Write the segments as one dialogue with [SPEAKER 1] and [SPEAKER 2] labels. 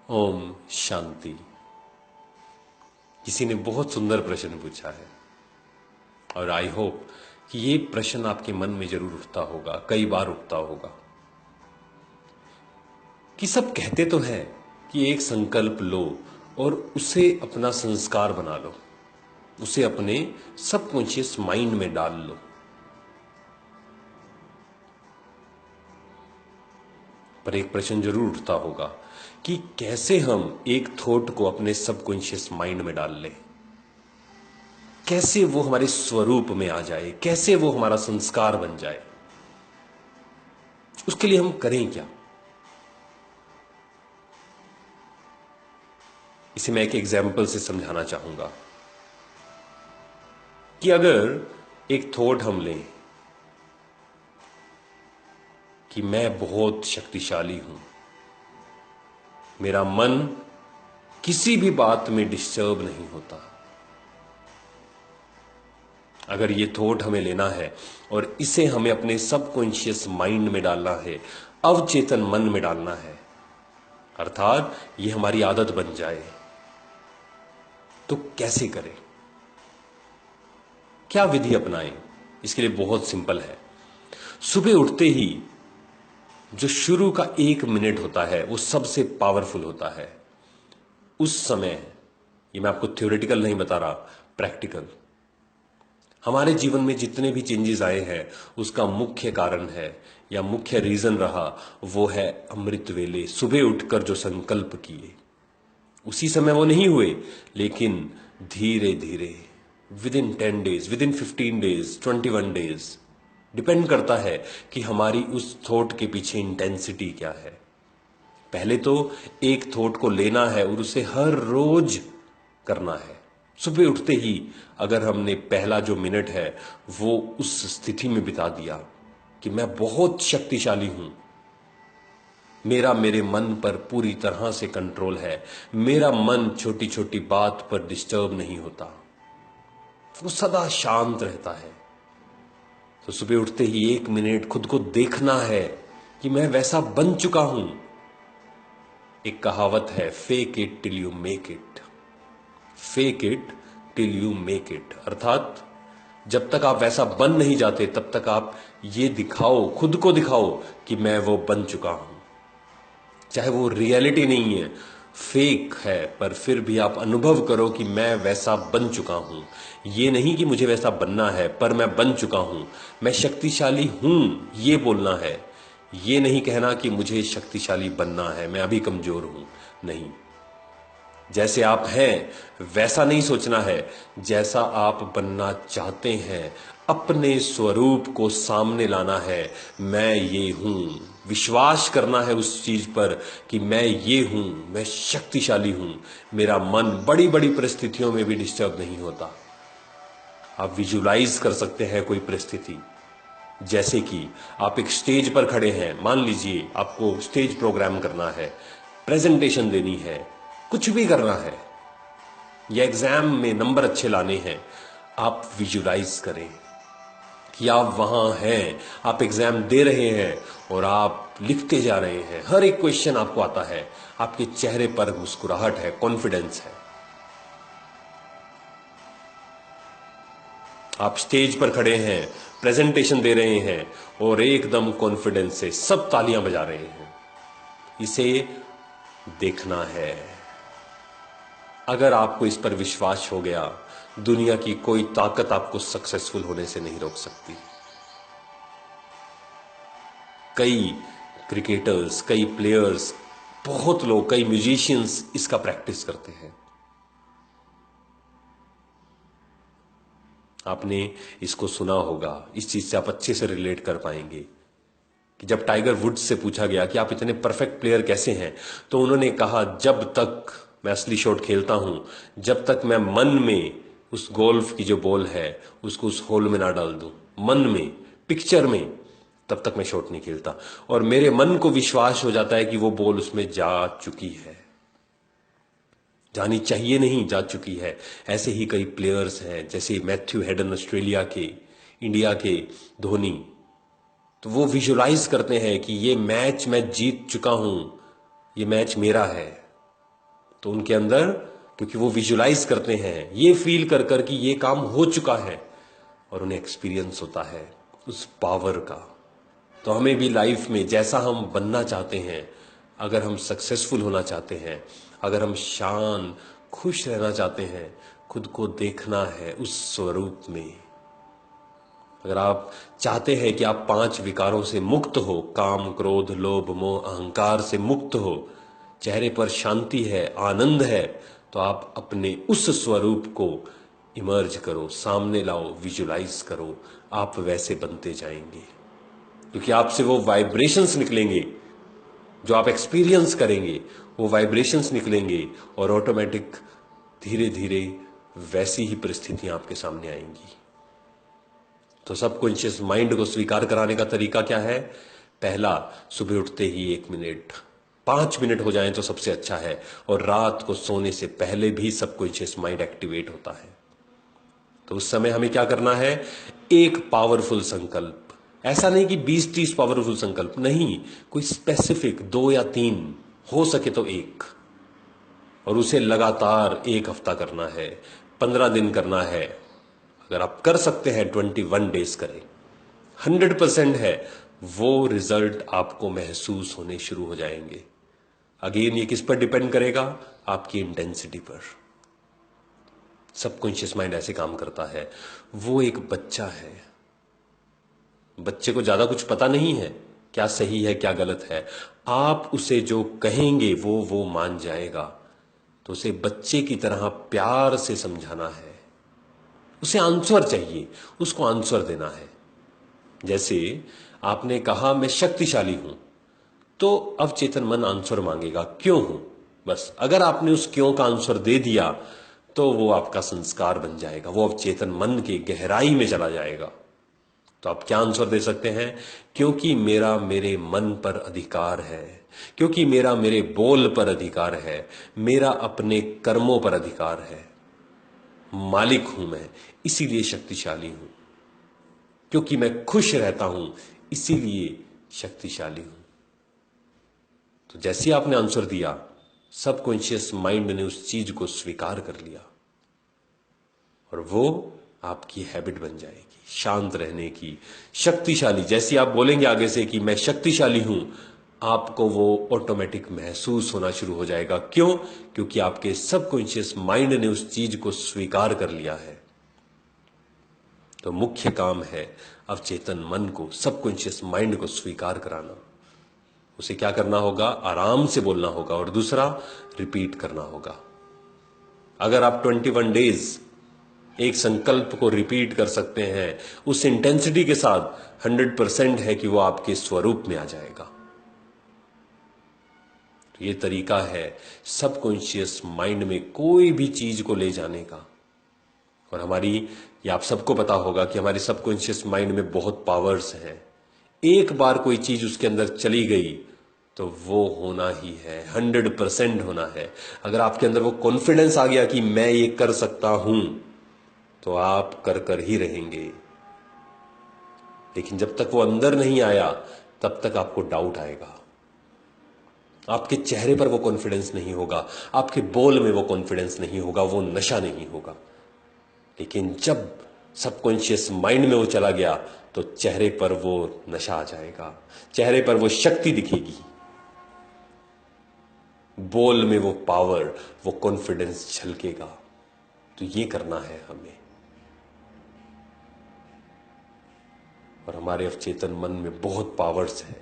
[SPEAKER 1] ओम शांति। किसी ने बहुत सुंदर प्रश्न पूछा है और आई होप कि ये प्रश्न आपके मन में जरूर उठता होगा, कई बार उठता होगा कि सब कहते तो हैं कि एक संकल्प लो और उसे अपना संस्कार बना लो, उसे अपने सबकॉन्शियस माइंड में डाल लो। पर एक प्रश्न जरूर उठता होगा कि कैसे हम एक थॉट को अपने सबकॉन्शियस माइंड में डाल लें, कैसे वो हमारे स्वरूप में आ जाए, कैसे वो हमारा संस्कार बन जाए। उसके लिए हम करें क्या? इसे मैं एक एग्जाम्पल से समझाना चाहूंगा कि अगर एक थॉट हम लें कि मैं बहुत शक्तिशाली हूं, मेरा मन किसी भी बात में डिस्टर्ब नहीं होता। अगर ये थॉट हमें लेना है और इसे हमें अपने सबकॉन्शियस माइंड में डालना है, अवचेतन मन में डालना है, अर्थात ये हमारी आदत बन जाए, तो कैसे करें, क्या विधि अपनाएं? इसके लिए बहुत सिंपल है। सुबह उठते ही जो शुरू का 1 मिनट होता है वो सबसे पावरफुल होता है। उस समय, ये मैं आपको थ्योरेटिकल नहीं बता रहा, प्रैक्टिकल, हमारे जीवन में जितने भी चेंजेस आए हैं उसका मुख्य कारण है या मुख्य रीजन रहा, वो है अमृत वेले, सुबह उठकर जो संकल्प किए। उसी समय वो नहीं हुए, लेकिन धीरे धीरे, with in 10 days, with in 15 days, 21 days, depend करता है कि हमारी उस थॉट के पीछे इंटेंसिटी क्या है। पहले तो एक थॉट को लेना है और उसे हर रोज करना है। सुबह उठते ही अगर हमने पहला जो मिनट है वो उस स्थिति में बिता दिया कि मैं बहुत शक्तिशाली हूं, मेरा मेरे मन पर पूरी तरह से कंट्रोल है, मेरा मन छोटी छोटी बात पर डिस्टर्ब नहीं होता, वो सदा शांत रहता है, तो सुबह उठते ही 1 मिनट खुद को देखना है कि मैं वैसा बन चुका हूं। एक कहावत है, fake it till you make it, fake it till you make it, अर्थात जब तक आप वैसा बन नहीं जाते तब तक आप ये दिखाओ, खुद को दिखाओ कि मैं वो बन चुका हूं। चाहे वो रियलिटी नहीं है, फेक है, पर फिर भी आप अनुभव करो कि मैं वैसा बन चुका हूं। ये नहीं कि मुझे वैसा बनना है, पर मैं बन चुका हूं। मैं शक्तिशाली हूं, ये बोलना है। ये नहीं कहना कि मुझे शक्तिशाली बनना है, मैं अभी कमजोर हूं। नहीं, जैसे आप हैं वैसा नहीं सोचना है, जैसा आप बनना चाहते हैं अपने स्वरूप को सामने लाना है। मैं ये हूं, विश्वास करना है उस चीज पर कि मैं ये हूं, मैं शक्तिशाली हूं, मेरा मन बड़ी बड़ी परिस्थितियों में भी डिस्टर्ब नहीं होता। आप विजुलाइज कर सकते हैं कोई परिस्थिति, जैसे कि आप एक स्टेज पर खड़े हैं, मान लीजिए आपको स्टेज प्रोग्राम करना है, प्रेजेंटेशन देनी है, कुछ भी करना है, या एग्जाम में नंबर अच्छे लाने हैं। आप विजुलाइज करें कि आप वहां हैं, आप एग्जाम दे रहे हैं और आप लिखते जा रहे हैं, हर एक क्वेश्चन आपको आता है, आपके चेहरे पर मुस्कुराहट है, कॉन्फिडेंस है। आप स्टेज पर खड़े हैं, प्रेजेंटेशन दे रहे हैं और एकदम कॉन्फिडेंस से सब तालियां बजा रहे हैं। इसे देखना है। अगर आपको इस पर विश्वास हो गया, दुनिया की कोई ताकत आपको सक्सेसफुल होने से नहीं रोक सकती। कई क्रिकेटर्स, कई प्लेयर्स, बहुत लोग, कई म्यूजिशियंस इसका प्रैक्टिस करते हैं। आपने इसको सुना होगा, इस चीज से आप अच्छे से रिलेट कर पाएंगे कि जब टाइगर वुड्स से पूछा गया कि आप इतने परफेक्ट प्लेयर कैसे हैं, तो उन्होंने कहा, जब तक मैं असली शॉट खेलता हूं, जब तक मैं मन में उस गोल्फ की जो बॉल है उसको उस होल में ना डाल दूं, मन में, पिक्चर में, तब तक मैं शॉट नहीं खेलता। और मेरे मन को विश्वास हो जाता है कि वो बॉल उसमें जा चुकी है, जानी चाहिए नहीं, जा चुकी है। ऐसे ही कई प्लेयर्स हैं, जैसे मैथ्यू हेडन ऑस्ट्रेलिया के, इंडिया के धोनी, तो वो विजुलाइज करते हैं कि ये मैच मैं जीत चुका हूं, ये मैच मेरा है, तो उनके अंदर, क्योंकि वो विजुलाइज करते हैं, ये फील कर कर कि ये काम हो चुका है, और उन्हें एक्सपीरियंस होता है उस पावर का। तो हमें भी लाइफ में जैसा हम बनना चाहते हैं, अगर हम सक्सेसफुल होना चाहते हैं, अगर हम शान खुश रहना चाहते हैं, खुद को देखना है उस स्वरूप में। अगर आप चाहते हैं कि आप 5 विकारों से मुक्त हो, काम क्रोध लोभ मोह अहंकार से मुक्त हो, चेहरे पर शांति है, आनंद है, तो आप अपने उस स्वरूप को इमर्ज करो, सामने लाओ, विजुलाइज करो। आप वैसे बनते जाएंगे, क्योंकि आपसे वो वाइब्रेशंस निकलेंगे जो आप एक्सपीरियंस करेंगे, वो वाइब्रेशंस निकलेंगे और ऑटोमेटिक धीरे धीरे वैसी ही परिस्थितियां आपके सामने आएंगी। तो सबकॉन्शियस माइंड को स्वीकार कराने का तरीका क्या है? पहला, सुबह उठते ही 1 मिनट, 5 मिनट हो जाएं तो सबसे अच्छा है, और रात को सोने से पहले भी सबकॉन्शियस माइंड एक्टिवेट होता है। तो उस समय हमें क्या करना है? एक पावरफुल संकल्प, ऐसा नहीं कि 20-30 पावरफुल संकल्प, नहीं, कोई स्पेसिफिक 2 या 3, हो सके तो 1, और उसे लगातार 1 हफ्ता करना है, 15 दिन करना है। अगर आप कर सकते हैं 21 डेज करें, 100% है, वो रिजल्ट आपको महसूस होने शुरू हो जाएंगे। अगेन ये किस पर डिपेंड करेगा? आपकी इंटेंसिटी पर। सबकॉन्शियस माइंड ऐसे काम करता है, वो एक बच्चा है, बच्चे को ज्यादा कुछ पता नहीं है क्या सही है क्या गलत है। आप उसे जो कहेंगे वो मान जाएगा। तो उसे बच्चे की तरह प्यार से समझाना है, उसे आंसर चाहिए, उसको आंसर देना है। जैसे आपने कहा मैं शक्तिशाली हूं, तो अब चेतन मन आंसर मांगेगा, क्यों हूं? बस अगर आपने उस क्यों का आंसर दे दिया तो वो आपका संस्कार बन जाएगा, वो अब चेतन मन की गहराई में चला जाएगा। तो आप क्या आंसर दे सकते हैं? क्योंकि मेरा मेरे मन पर अधिकार है, क्योंकि मेरा मेरे बोल पर अधिकार है, मेरा अपने कर्मों पर अधिकार है, मालिक हूं मैं, इसीलिए शक्तिशाली हूं, क्योंकि मैं खुश रहता हूं इसीलिए शक्तिशाली हूं। तो जैसे आपने आंसर दिया, सबकॉन्शियस माइंड ने उस चीज को स्वीकार कर लिया, और वो आपकी हैबिट बन जाएगी शांत रहने की, शक्तिशाली। जैसे आप बोलेंगे आगे से कि मैं शक्तिशाली हूं, आपको वो ऑटोमेटिक महसूस होना शुरू हो जाएगा। क्यों? क्योंकि आपके सबकॉन्शियस माइंड ने उस चीज को स्वीकार कर लिया है। तो मुख्य काम है अवचेतन मन को, सबकॉन्शियस माइंड को स्वीकार कराना। उसे क्या करना होगा? आराम से बोलना होगा, और दूसरा, रिपीट करना होगा। अगर आप 21 डेज एक संकल्प को रिपीट कर सकते हैं उस इंटेंसिटी के साथ, 100% है कि वो आपके स्वरूप में आ जाएगा। तो ये तरीका है सबकॉन्शियस माइंड में कोई भी चीज को ले जाने का। और हमारी, ये आप सबको पता होगा कि हमारे सबकॉन्शियस माइंड में बहुत पावर्स हैं। एक बार कोई चीज उसके अंदर चली गई तो वो होना ही है, 100% होना है। अगर आपके अंदर वो कॉन्फिडेंस आ गया कि मैं ये कर सकता हूं, तो आप कर कर ही रहेंगे। लेकिन जब तक वो अंदर नहीं आया, तब तक आपको डाउट आएगा, आपके चेहरे पर वो कॉन्फिडेंस नहीं होगा, आपके बोल में वो कॉन्फिडेंस नहीं होगा, वो नशा नहीं होगा। लेकिन जब सबकॉन्शियस माइंड में वो चला गया, तो चेहरे पर वो नशा आ जाएगा, चेहरे पर वो शक्ति दिखेगी, बोल में वो पावर, वो कॉन्फिडेंस झलकेगा। तो ये करना है हमें। और हमारे अवचेतन मन में बहुत पावर्स है,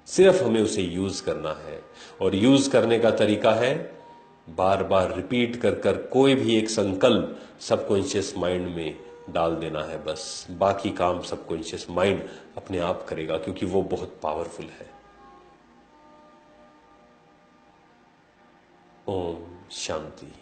[SPEAKER 1] सिर्फ हमें उसे यूज करना है। और यूज करने का तरीका है बार बार रिपीट कर कर कोई भी एक संकल्प सबकॉन्शियस माइंड में डाल देना है, बस। बाकी काम सबकॉन्शियस माइंड अपने आप करेगा, क्योंकि वो बहुत पावरफुल है। ओम शांति।